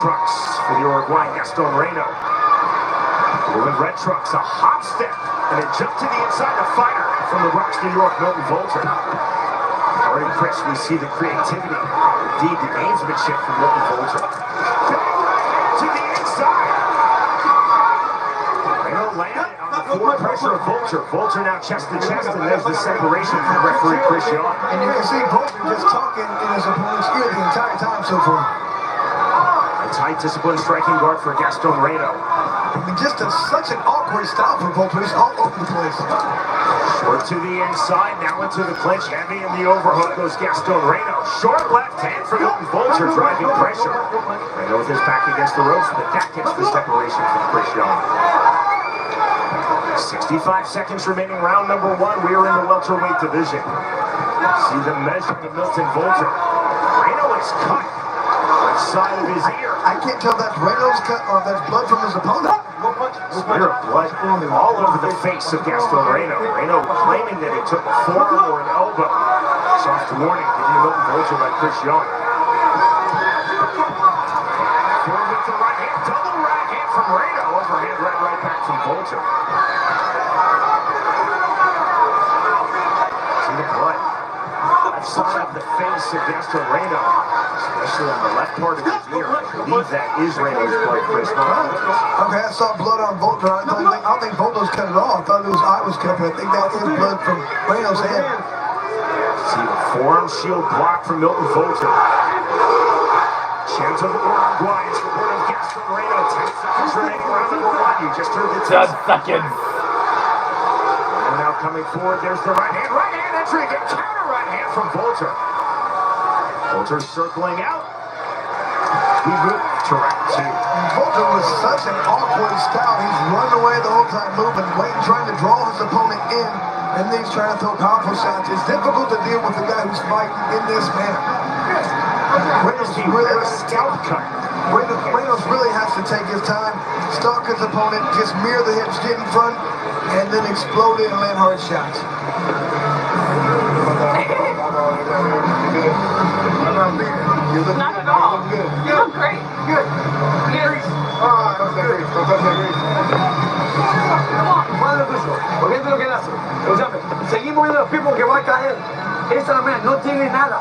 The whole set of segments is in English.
Trucks for the Uruguayan Gaston Reno. Moving red trucks, a hop step, and a jump to the inside to fighter from the Bronx, New York, Milton Volter. Already, Chris, we see the creativity, indeed the gamesmanship from Milton Volter. To the inside. Reno landed on the forward pressure of Volter. Volter now chest to chest, and there's the separation from referee Chris Young. And you can see Volter just talking in his opponent's ear the entire time so far. Tight, disciplined striking guard for Gaston Reno. I mean, just such an awkward style for Volter. He's all over the place. Short to the inside, now into the clinch. Heavy in the overhook goes Gaston Reno. Short left hand for Milton Volter, driving pressure. Reno with his back against the ropes, but that gets the separation from Chris Young. 65 seconds remaining, round number one. We are in the welterweight division. See the measuring of Milton Volter. Reno is cut. Left side of his ear. I can't tell if that's Reno's cut or if that's blood from his opponent. Smear of blood all over the face of Gaston Reno. Reno claiming that it took a forearm or an elbow. Soft warning given to Milton Volter by Chris Young. Forward with the right hand, double right hand from Reno. Overhand right back from Volter. See the blood. Left side of the face of Gaston Reno. Especially on the left part of his ear. I believe that is Reno's blood, Chris. Okay, I saw blood on Volter. I don't think Volter's cut it off. I thought his eye was cut, but I think that is blood from Reno's hand. See the forearm shield block from Milton Volter. Chance of Uruguay in support of Gaston Reno. 10 seconds remaining, round number one. You just heard the 10 seconds. And now coming forward, there's the right hand entry again. Counter right hand from Volter. Volter circling out. We move to round two. Volter was such an awkward style. He's running away the whole time, moving, waiting, trying to draw his opponent in, and then he's trying to throw powerful shots. It's difficult to deal with a guy who's fighting in this manner. Reynolds really has to take his time, stalk his opponent, just mirror the hips, get in front, and then explode it and land hard shots. Not at all. You look great. Good. Good. Madre tuyo, porque lo que él hace. Escúchame, seguimos viendo los pipos que va a caer. Esa la no tiene nada.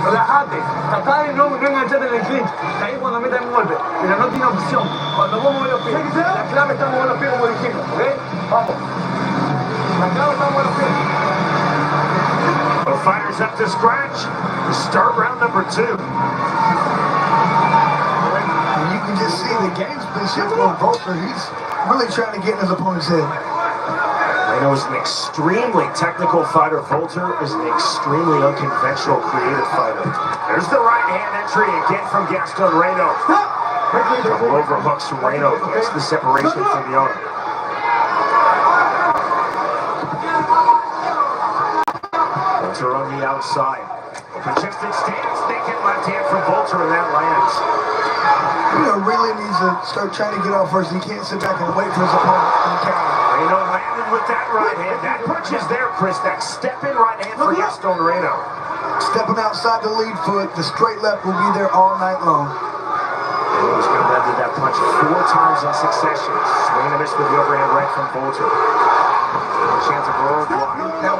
Relájate. Trata de no engancharte en el clinch. Ahí cuando metan un golpe. Pero no tiene opción. Cuando vos mueves los pies, la clave está mover los pies como dijimos. ¿Ok? Vamos. La clave está mover los pies. The fighters up to scratch to start round number two. And you can just see the gamesmanship on Volter. He's really trying to get in his opponent's head. Reno is an extremely technical fighter. Volter is an extremely unconventional, creative fighter. There's the right hand entry again from Gaston Reno. Double overhooks from Reno gets the separation from Young. Volter on the outside. Open chested stance, naked left hand from Volter, and that lands. Reno really needs to start trying to get out first. He can't sit back and wait for his opponent in the counter. Reno landed with that right hand. That punch is there, Chris. That step-in right hand for Gaston Reno. Stepping outside the lead foot, the straight left will be there all night long. Reno's going to land that punch 4 times in succession. Swing and a miss with the overhand right from Volter. Chance of Uruguay. That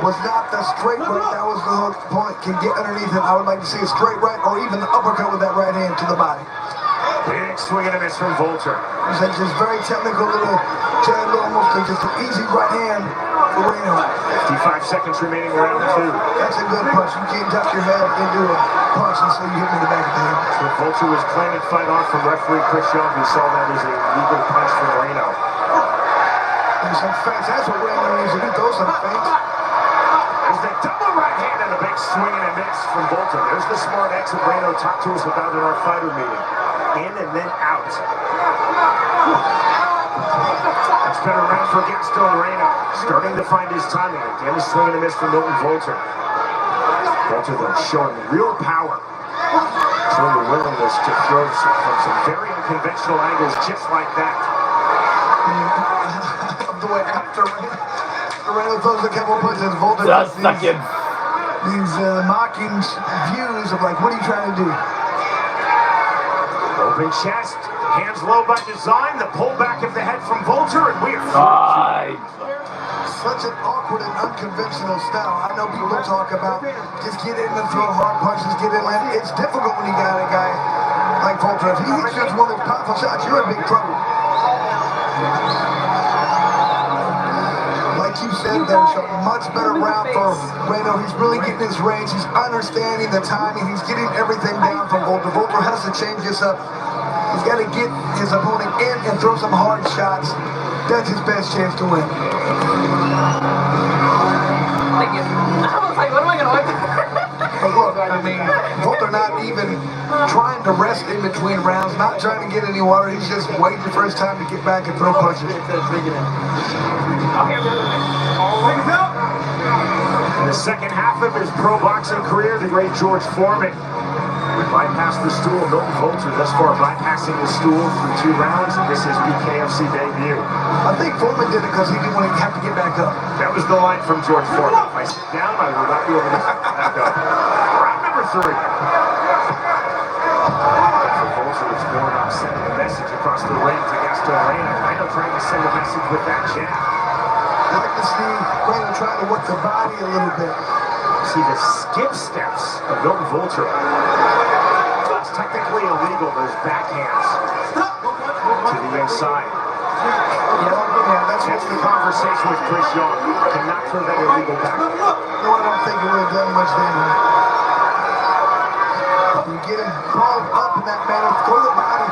was not the straight right. That was the hook. Opponent can get underneath it. I would like to see a straight right or even the uppercut with that right hand to the body. Big swing and a miss from Volter. It's like just very technical little jab, almost like just an easy right hand for Reno. 55 seconds remaining, round two. That's a good punch. You can't duck your head into a punch until you hit me in the back of the head. So Volter was claiming fight on from referee Chris Young, who saw that as a legal punch from Reno. There's some feints. That's what Reno needs to do. Throw some feints. There's the double right hand and a big swing and a miss from Volter. There's the smart exit Reno talked to us about in our fighter meeting. In and then out. That's better round for Gaston Reno. Starting to find his timing. Again, a swing and a miss from Milton Volter. Volter, though, showing real power. Showing the willingness to throw from some very unconventional angles just like that. The way after Reno throws a couple punches, Volter does these mocking views of like, what are you trying to do? Open chest, hands low by design, the pullback of the head from Volter, and we are Such an awkward and unconventional style. I know people talk about just get in and throw hard punches, get in and it's difficult when you got a guy like Volter. If he hits just one of those powerful shots, you're in big trouble. Like you said, there's a much better round for Reno. He's really getting his range. He's understanding the timing. He's getting everything down from Volter. Volter has to change this up. He's got to get his opponent in and throw some hard shots. That's his best chance to win. Thank you. I was like, what am I going to win? But look, I mean, Volter not even trying to rest in between rounds, not trying to get any water. He's just waiting for his time to get back and throw punches. In the second half of his pro boxing career, the great George Foreman bypassed the stool. Milton Volter thus far bypassing the stool through 2 rounds, and this is BKFC debut. I think Foreman did it because he didn't want to have to get back up. That was the line from George Foreman. If I sit down, I will not be able to get back up. Round number 3. For Volter, it's more about sending a message across the ring to Gaston Reno. Reno trying to send a message with that jab. I like to see Reno trying to work the body a little bit. See the skip steps of Milton Volter. It's technically illegal, those backhands to the inside. Yeah, that's the conversation with Chris Young. Cannot throw that illegal back. No, I don't think it would have done much damage. You get him crawled up in that manner, throw the body.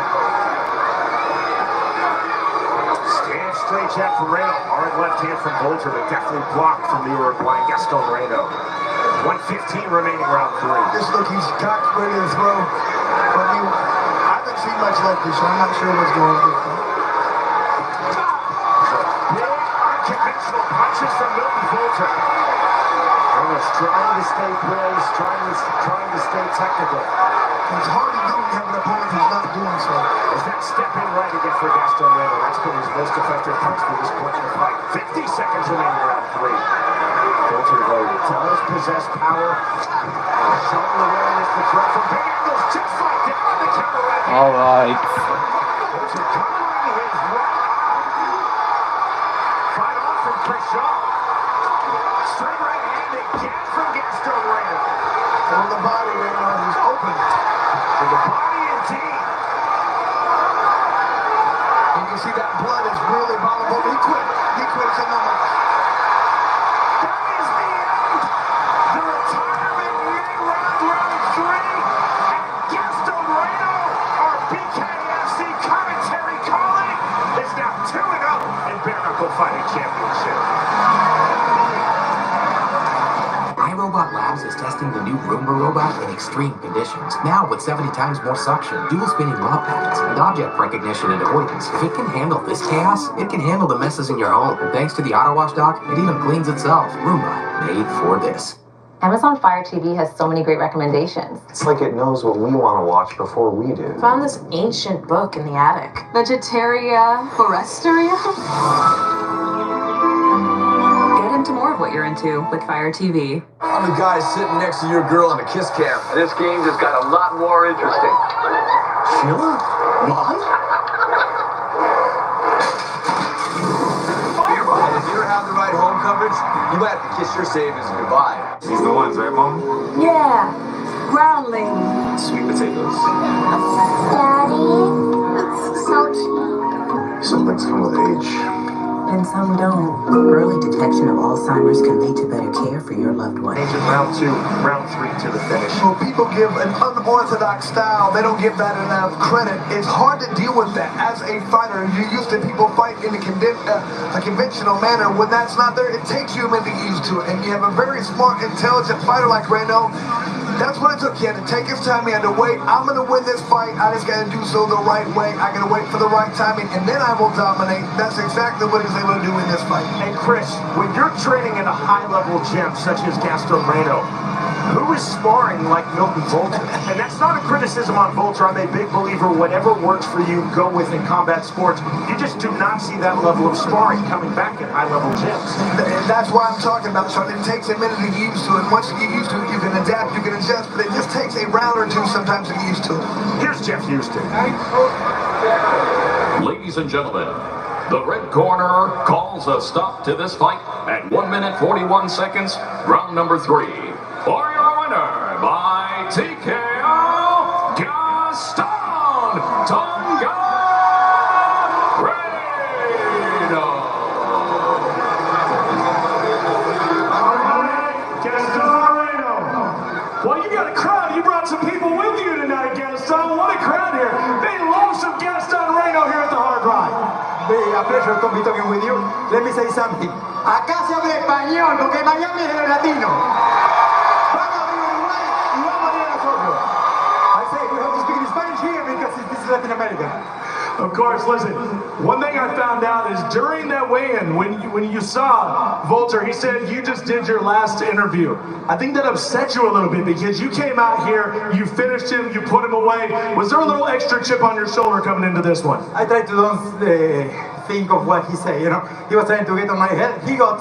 Stand straight jab from Reno. Hard left hand from Volter, but definitely blocked from the Uruguayan Gaston Reno. 1:15 remaining round 3. Just look, he's cocked, ready to throw. But I haven't seen much like this, so I'm not sure what's going on. Big, unconventional punches from Milton Volter. Reno's trying to stay poised, trying to stay technical. It's hard to do when you have an opponent who's not doing so. Is that step in right again for Gaston Reno? That's been his most effective punch for this point in the fight. 50 seconds remaining round 3. Volter loaded. Does possess power. Showing awareness to throw from big angles. Chest fight down on the counter right hand. All right. Volter covering his right eye. Fight off from Chris Shaw. Straight right hand again from Gaston Reno. On the body, Reno, he's open. To the body indeed. You can see that blood is really bothering him. He quit. He quit. He said, no more. That is the end. The retirement mid-round round 3. And Gaston Reno, our BKFC commentary colleague, is now 2-0 in Bare Knuckle Fighting Championship. iRobot Labs is testing the new Roomba robot in extreme conditions. Now with 70 times more suction, dual spinning law pads, and object recognition and avoidance. If it can handle this chaos, it can handle the messes in your home. And thanks to the auto wash dock, it even cleans itself. Roomba, made for this. Amazon Fire TV has so many great recommendations. It's like it knows what we want to watch before we do. Found this ancient book in the attic. Vegetaria Foresteria? Get into more of what you're into with Fire TV. I'm the guy sitting next to your girl on the kiss cam. This game just got a lot more interesting. Sheila? Mom? And if you don't have the right home coverage, you might have to kiss your savings goodbye. These the ones, right, Mom? Yeah, groundling. Sweet potatoes. Daddy, salty. Some things come with age. And some don't. Early detection of Alzheimer's can lead to better care for your loved one. Agent round 2, round 3 to the finish. Well, people give an unorthodox style. They don't give that enough credit. It's hard to deal with that as a fighter. You're used to people fight in a conventional manner. When that's not there, it takes you a minute to get used to it. And you have a very smart, intelligent fighter like Reno. That's what it took. He had to take his time. He had to wait. I'm going to win this fight. I just got to do so the right way. I got to wait for the right timing, and then I will dominate. That's exactly what he's able to do in this fight. And Chris, when you're training in a high-level gym such as Gaston Reno, who who is sparring like Milton Volter? And that's not a criticism on Volter. I'm a big believer, whatever works for you, go with in combat sports. You just do not see that level of sparring coming back in high-level gyms. And that's why I'm talking about, Sean. It takes a minute to get used to it. Once you get used to it, you can adapt, you can adjust, but it just takes a round or two sometimes to get used to it. Here's Jeff Houston. Ladies and gentlemen, the red corner calls a stop to this fight at 1 minute 41 seconds, round number 3. For your winner by TKO, Gaston Tonga Reno. All right, Gaston Reno. Well, you got a crowd. You brought some people with you tonight, Gaston. What a crowd here. They love some Gaston Reno here at the Hard Rock. Be a pleasure to be talking with you. Let me say something. Acá se habla español porque Miami es de latino. Vamos a Uruguay y vamos a ir a nosotros. I say we have to speak in Spanish here because this is Latin America. Of course, listen, one thing I found out is during that weigh-in, when you saw Volter, he said you just did your last interview. I think that upset you a little bit because you came out here, you finished him, you put him away. Was there a little extra chip on your shoulder coming into this one? I tried to don't think of what he said, you know. He was trying to get on my head. He got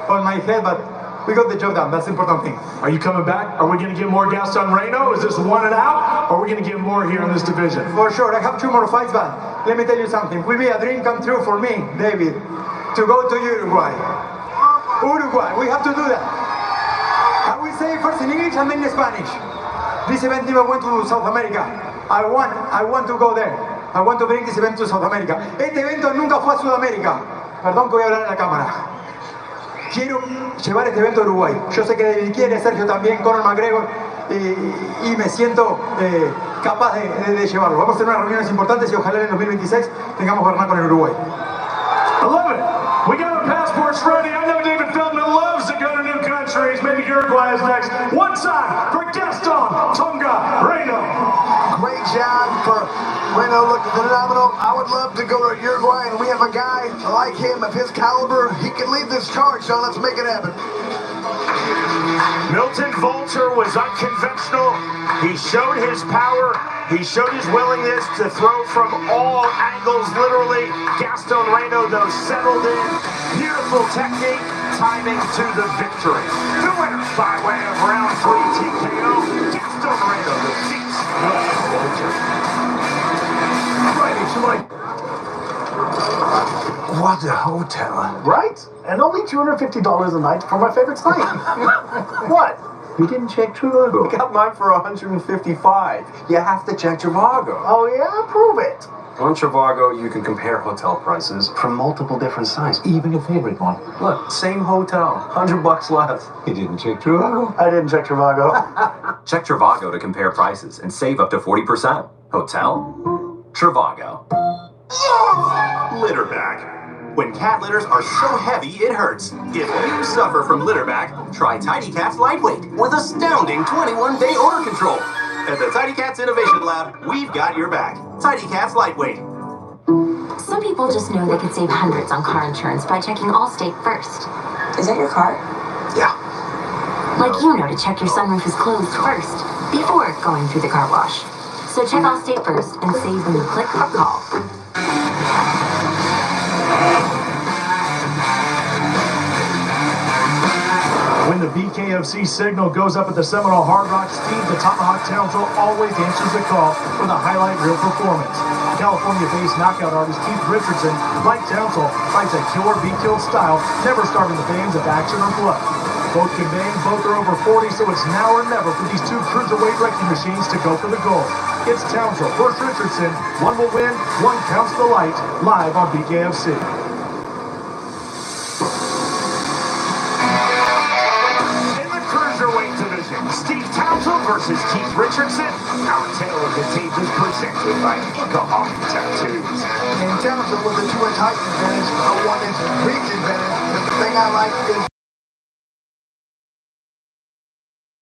on my head, but we got the job done. That's the important thing. Are you coming back? Are we going to get more Gaston Reno? Is this one and out? Or are we going to get more here in this division? For sure. I have 2 more fights, but let me tell you something. It will be a dream come true for me, David, to go to Uruguay. Uruguay, we have to do that. I will say it first in English and then in Spanish. This event never went to South America. I want to go there. I want to bring this event to South America. Este evento nunca fue a Sudamérica. Perdón que voy a hablar en la cámara. Quiero llevar este evento a Uruguay. Yo sé que David quiere, Sergio también, Conor McGregor, y me siento capaz de llevarlo. Vamos a tener unas reuniones importantes y ojalá en el 2026 tengamos que ganar con el Uruguay. I love it. We got our passports ready. I know David Feldman loves to go to new countries. Maybe Uruguay is next. One time for Gaston Tonga Reno. Great job for Reno, looking phenomenal. I would love to go to Uruguay, and we have a guy like him of his caliber. He can lead this charge, so let's make it happen. Milton Volter was unconventional. He showed his power. He showed his willingness to throw from all angles, literally. Gaston Reno, though, settled in. Beautiful technique, timing to the victory. The winner by way of round 3 TKO, Gaston Reno defeats Milton Volter. Right, it's like... What a hotel. Right? And only $250 a night for my favorite site. What? You didn't check Trivago. I got mine for $155. You have to check Trivago. Oh yeah? Prove it. On Trivago, you can compare hotel prices from multiple different sites, even your favorite one. Look, same hotel, $100 less. You didn't check Trivago? I didn't check Trivago. Check Trivago to compare prices and save up to 40%. Hotel? Trivago. Litterback. When cat litters are so heavy it hurts. If you suffer from litterback, try Tidy Cats Lightweight with astounding 21-day odor control. At the Tidy Cats Innovation Lab, we've got your back. Tidy Cats Lightweight. Some people just know they could save hundreds on car insurance by checking Allstate first. Is that your car? Yeah. Like you know to check your sunroof is closed first, before going through the car wash. So check Allstate first and save when you click or call. When the BKFC signal goes up at the Seminole Hard Rock, Steve the Tomahawk Townsville always answers the call with a highlight reel performance. California-based knockout artist Keith Richardson, like Townsville, fights a kill or be killed style, never starving the veins of action or blood. Both can bang, both are over 40, so it's now or never for these two cruiserweight wrecking machines to go for the gold. It's Townsville versus Richardson. One will win, one counts the light, live on BKFC. Steve Townsville versus Keith Richardson. Our tale of the tape is presented by Alcohol Tattoos. And Townsville with a 2-inch height advantage, a 1-inch reach advantage. And the thing I like is